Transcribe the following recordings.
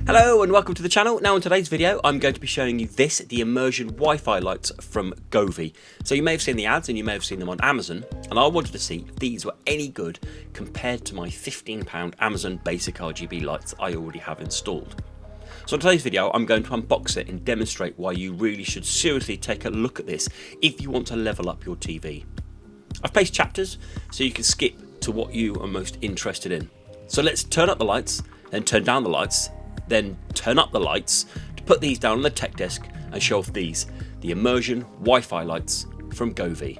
Hello and welcome to the channel. Now in today's video I'm going to be showing you the immersion Wi-Fi lights from Govee. So you may have seen the ads and you may have seen them on Amazon, and I wanted to see if these were any good compared to my £15 Amazon basic RGB lights I already have installed. So in today's video I'm going to unbox it and demonstrate why you really should seriously take a look at this if you want to level up your TV. I've placed chapters so you can skip to what you are most interested in. So let's turn up the lights, then turn down the lights, then turn up the lights to put these down on the tech desk and show off the immersion Wi-Fi lights from Govee.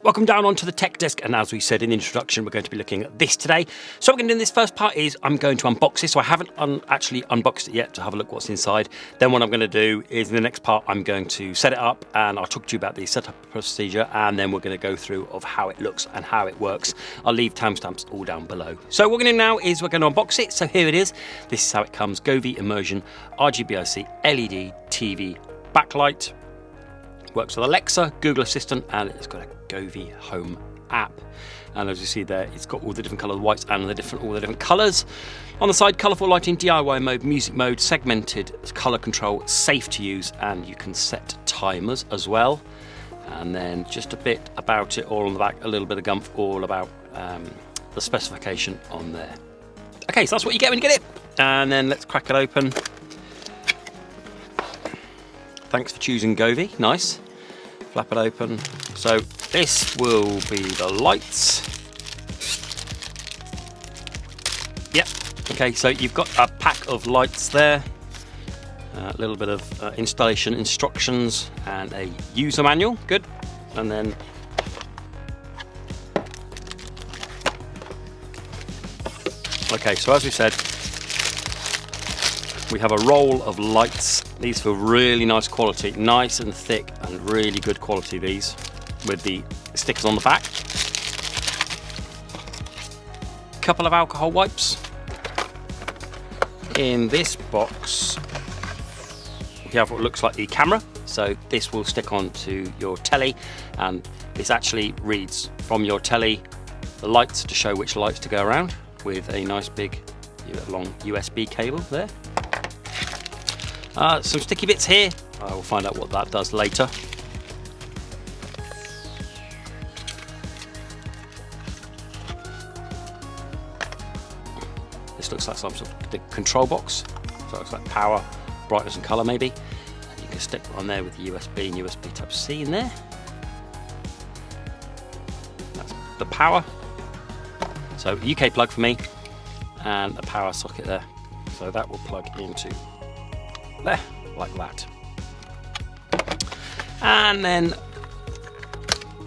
Welcome down onto the tech desk, and as we said in the introduction, we're going to be looking at this today. So what we're going to do in this first part is I'm going to unbox this. So I haven't actually unboxed it yet to have a look what's inside. Then what I'm going to do is in the next part I'm going to set it up and I'll talk to you about the setup procedure, and then we're going to go through of how it looks and how it works. I'll leave timestamps all down below. So what we're going to do now is we're going to unbox it. So here it is. This is how it comes. Govee Immersion RGBIC LED TV backlight. Works with Alexa, Google Assistant, and it's got a Govee Home app. And as you see there, it's got all the different colored whites and all the different colors. On the side, colorful lighting, DIY mode, music mode, segmented color control, safe to use, and you can set timers as well. And then just a bit about it all on the back, a little bit of gumph all about the specification on there. Okay, so that's what you get when you get it. And then let's crack it open. Thanks for choosing Govee. Nice. Flap it open. So this will be the lights. Yep. Okay, so you've got a pack of lights there. A little bit of installation instructions and a user manual. Good. And then okay, so as we said, we have a roll of lights. These feel really nice quality, nice and thick and really good quality, these, with the stickers on the back. Couple of alcohol wipes. In this box, we have what looks like the camera. So this will stick onto your telly, and this actually reads from your telly the lights to show which lights to go around, with a nice big long USB cable there. Some sticky bits here. I will find out what that does later. This looks like some sort of the control box. So it looks like power, brightness and color maybe. And you can stick on there with USB and USB Type-C in there. That's the power. So UK plug for me, and a power socket there. So that will plug into there, like that. And then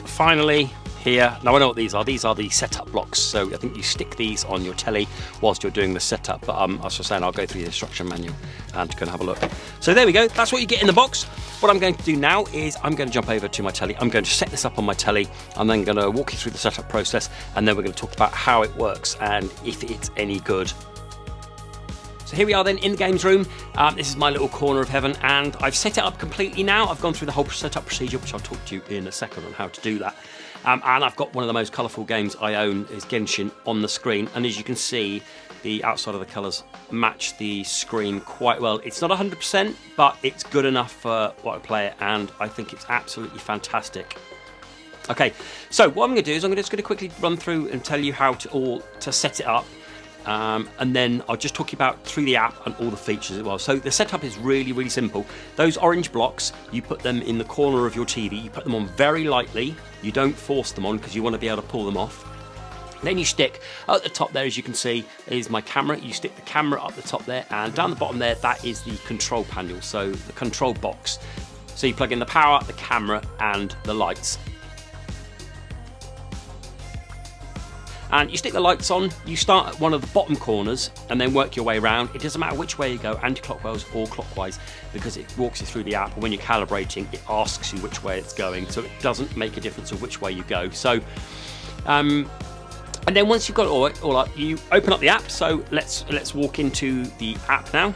finally here, now I know what these are. These are the setup blocks. So I think you stick these on your telly whilst you're doing the setup. But as I was saying, I'll go through the instruction manual and go and have a look. So there we go. That's what you get in the box. What I'm going to do now is I'm going to jump over to my telly. I'm going to set this up on my telly. I'm then going to walk you through the setup process, and then we're going to talk about how it works and if it's any good. So here we are then in the games room. This is my little corner of heaven, and I've set it up completely now. I've gone through the whole setup procedure, which I'll talk to you in a second on how to do that. And I've got one of the most colourful games I own is Genshin on the screen, and as you can see, the outside of the colours match the screen quite well. It's not 100%, but it's good enough for what I play it, and I think it's absolutely fantastic. Okay, so what I'm going to do is I'm just going to quickly run through and tell you how to set it up. And then I'll just talk you about through the app and all the features as well. So the setup is really, really simple. Those orange blocks, you put them in the corner of your TV. You put them on very lightly. You don't force them on because you want to be able to pull them off. Then you stick at the top there, as you can see, is my camera. You stick the camera up the top there, and down the bottom there, that is the control panel, so the control box. So you plug in the power, the camera, and the lights. And you stick the lights on, you start at one of the bottom corners and then work your way around. It doesn't matter which way you go, anti-clockwise or clockwise, because it walks you through the app. And when you're calibrating, it asks you which way it's going. So it doesn't make a difference of which way you go. So, and then once you've got it all up, you open up the app. So let's walk into the app now.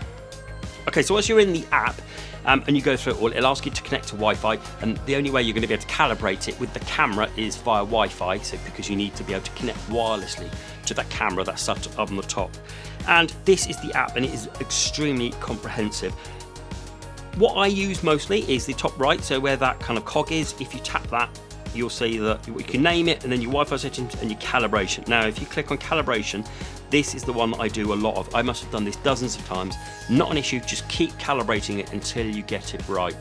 Okay, so as you're in the app, and you go through it all. It'll ask you to connect to Wi-Fi, and the only way you're going to be able to calibrate it with the camera is via Wi-Fi, so because you need to be able to connect wirelessly to that camera that's set up on the top. And this is the app, and it is extremely comprehensive. What I use mostly is the top right, so where that kind of cog is. If you tap that, you'll see that you can name it, and then your Wi-Fi settings and your calibration. Now, if you click on calibration, this is the one that I do a lot of. I must have done this dozens of times. Not an issue, just keep calibrating it until you get it right.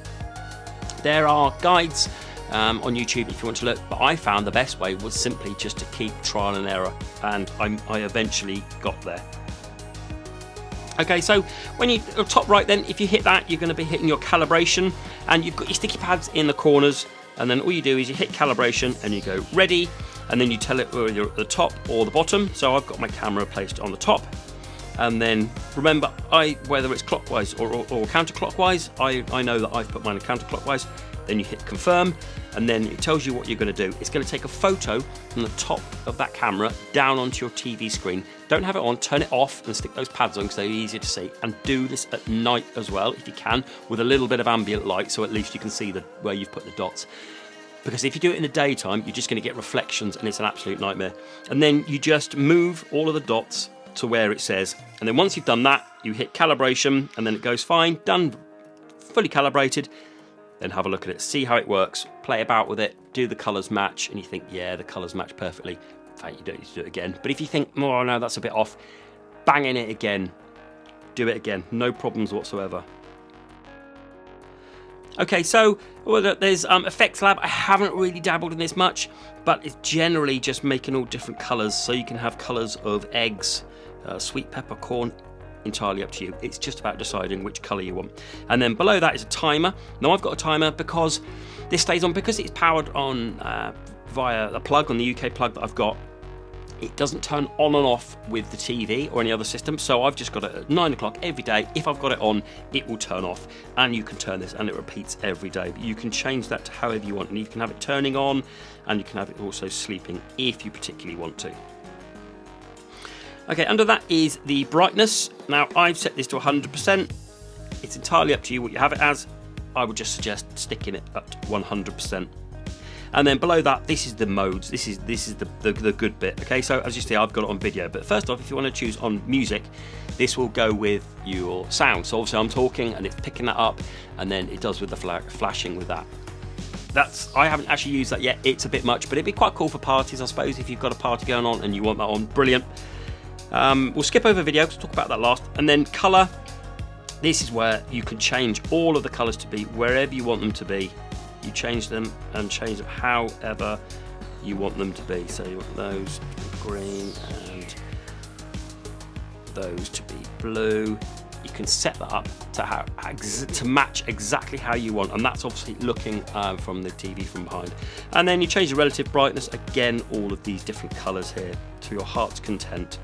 There are guides on YouTube if you want to look, but I found the best way was simply just to keep trial and error, and I eventually got there. Okay, so when you top right, then if you hit that, you're going to be hitting your calibration, and you've got your sticky pads in the corners, and then all you do is you hit calibration and you go ready, and then you tell it whether you're at the top or the bottom. So I've got my camera placed on the top, and then remember, whether it's clockwise or counterclockwise, I know that I've put mine counterclockwise. Then you hit confirm, and then it tells you what you're going to do. It's going to take a photo from the top of that camera down onto your TV screen. Don't have it on, turn it off and stick those pads on because they're easier to see. And do this at night as well, if you can, with a little bit of ambient light, so at least you can see where you've put the dots. Because if you do it in the daytime, you're just going to get reflections, and it's an absolute nightmare. And then you just move all of the dots to where it says. And then once you've done that, you hit calibration, and then it goes fine, done, fully calibrated. Then have a look at it, see how it works, play about with it, do the colours match, and you think, yeah, the colours match perfectly. In fact, you don't need to do it again. But if you think, oh no, that's a bit off, bang in it again, do it again, no problems whatsoever. Okay, so there's Effects Lab. I haven't really dabbled in this much, but it's generally just making all different colours. So you can have colours of eggs, sweet peppercorn, entirely up to you. It's just about deciding which colour you want. And then below that is a timer. Now I've got a timer because this stays on, because it's powered on via a plug, on the UK plug that I've got. It doesn't turn on and off with the TV or any other system, so I've just got it at 9 o'clock every day. If I've got it on, it will turn off, and you can turn this and it repeats every day. But you can change that to however you want, and you can have it turning on, and you can have it also sleeping if you particularly want to. Okay, under that is the brightness. Now I've set this to 100%. It's entirely up to you what you have it as. I would just suggest sticking it at 100%. And then below that, this is the modes. This is the good bit. Okay, so as you see, I've got it on video. But first off, if you want to choose on music, this will go with your sound. So obviously I'm talking and it's picking that up, and then it does with the flashing with that. I haven't actually used that yet. It's a bit much, but it'd be quite cool for parties, I suppose, if you've got a party going on and you want that on. Brilliant. We'll skip over video because we'll talk about that last. And then colour. This is where you can change all of the colours to be wherever you want them to be. You change them and change them however you want them to be. So you want those to be green and those to be blue. You can set that up to match exactly how you want, and that's obviously looking from the TV from behind. And then you change the relative brightness, again, all of these different colours here to your heart's content.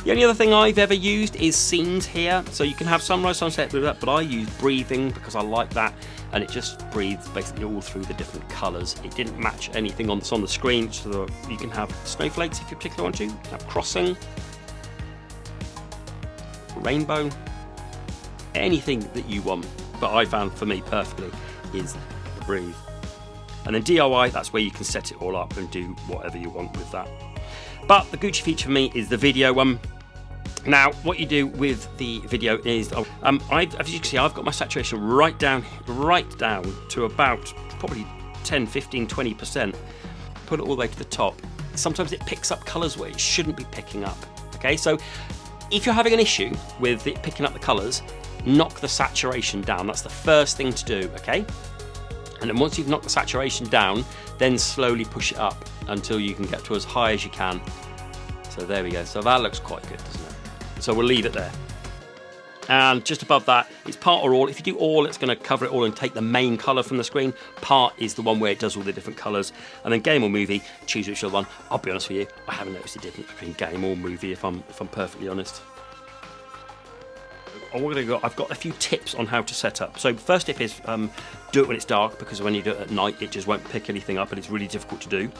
The only other thing I've ever used is scenes here. So you can have sunrise, sunset with that, but I use breathing because I like that, and it just breathes basically all through the different colours. It didn't match anything that's on the screen, so you can have snowflakes if you particularly want to. You can have crossing, rainbow, anything that you want. But I found for me perfectly is the breathe. And then DIY, that's where you can set it all up and do whatever you want with that. But the Gucci feature for me is the video one. Now, what you do with the video is, as you can see, I've got my saturation right down to about probably 10, 15, 20%. Put it all the way to the top. Sometimes it picks up colours where it shouldn't be picking up. Okay, so if you're having an issue with it picking up the colours, knock the saturation down. That's the first thing to do, okay? And then once you've knocked the saturation down, then slowly push it up until you can get to as high as you can. So there we go. So that looks quite good, doesn't it? So we'll leave it there. And just above that, it's part or all. If you do all, it's going to cover it all and take the main colour from the screen. Part is the one where it does all the different colours. And then game or movie, choose which other one. I'll be honest with you, I haven't noticed a difference between game or movie, if I'm perfectly honest. I've got a few tips on how to set up. So first tip is do it when it's dark, because when you do it at night it just won't pick anything up and it's really difficult to do.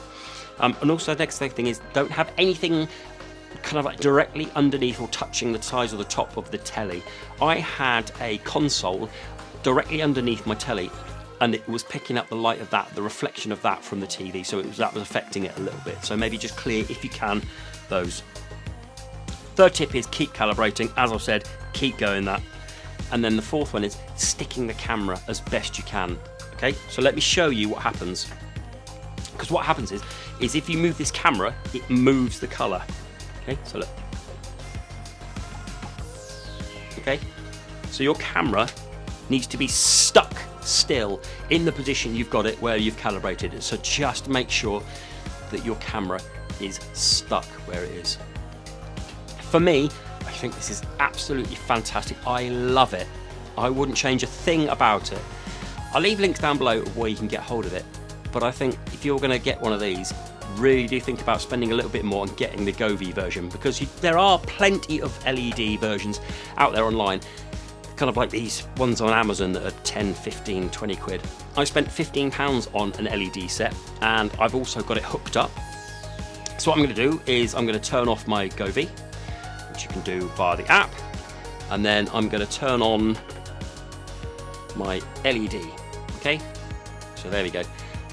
And also the next thing is don't have anything kind of like directly underneath or touching the sides or the top of the telly. I had a console directly underneath my telly, and it was picking up the light of that, the reflection of that from the TV, so that was affecting it a little bit. So maybe just clear, if you can, those. Third tip is keep calibrating. As I've said, keep going that. And then the fourth one is sticking the camera as best you can. Okay, so let me show you what happens. Because what happens is if you move this camera, it moves the colour. Okay, so look. Okay, so your camera needs to be stuck still in the position you've got it where you've calibrated it. So just make sure that your camera is stuck where it is. For me, I think this is absolutely fantastic. I love it. I wouldn't change a thing about it. I'll leave links down below of where you can get hold of it. But I think if you're going to get one of these, really do think about spending a little bit more on getting the Govee version, because there are plenty of LED versions out there online, kind of like these ones on Amazon that are 10, 15, 20 quid. I spent £15 on an LED set, and I've also got it hooked up. So what I'm going to do is I'm going to turn off my Govee, which you can do via the app, and then I'm going to turn on my LED. Okay, so there we go.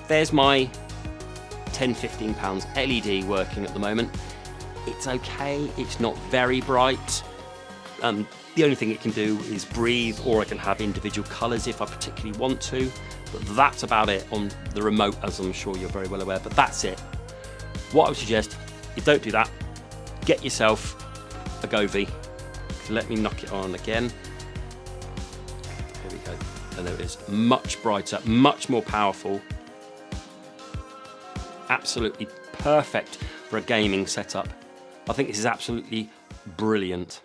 There's my £10–15 LED working at the moment. It's okay, it's not very bright. The only thing it can do is breathe, or I can have individual colours if I particularly want to, but that's about it on the remote, as I'm sure you're very well aware, but that's it. What I would suggest is don't do that. Get yourself a Govee. So let me knock it on again. There we go. And there it is. Much brighter, much more powerful. Absolutely perfect for a gaming setup. I think this is absolutely brilliant.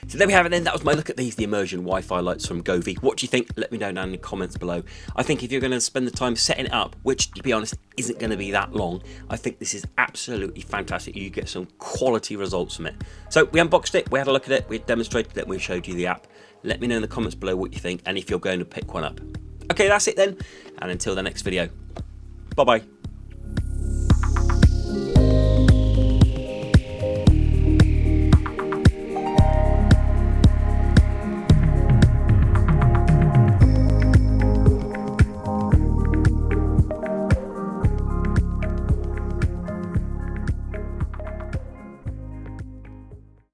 So there we have it then. That was my look at these, the immersion Wi-Fi lights from Govee. What do you think? Let me know down in the comments below. I think if you're going to spend the time setting it up, which to be honest isn't going to be that long, I think this is absolutely fantastic. You get some quality results from it. So we unboxed it, we had a look at it, we demonstrated it, we showed you the app. Let me know in the comments below what you think and if you're going to pick one up. Okay, that's it then. And until the next video, bye-bye.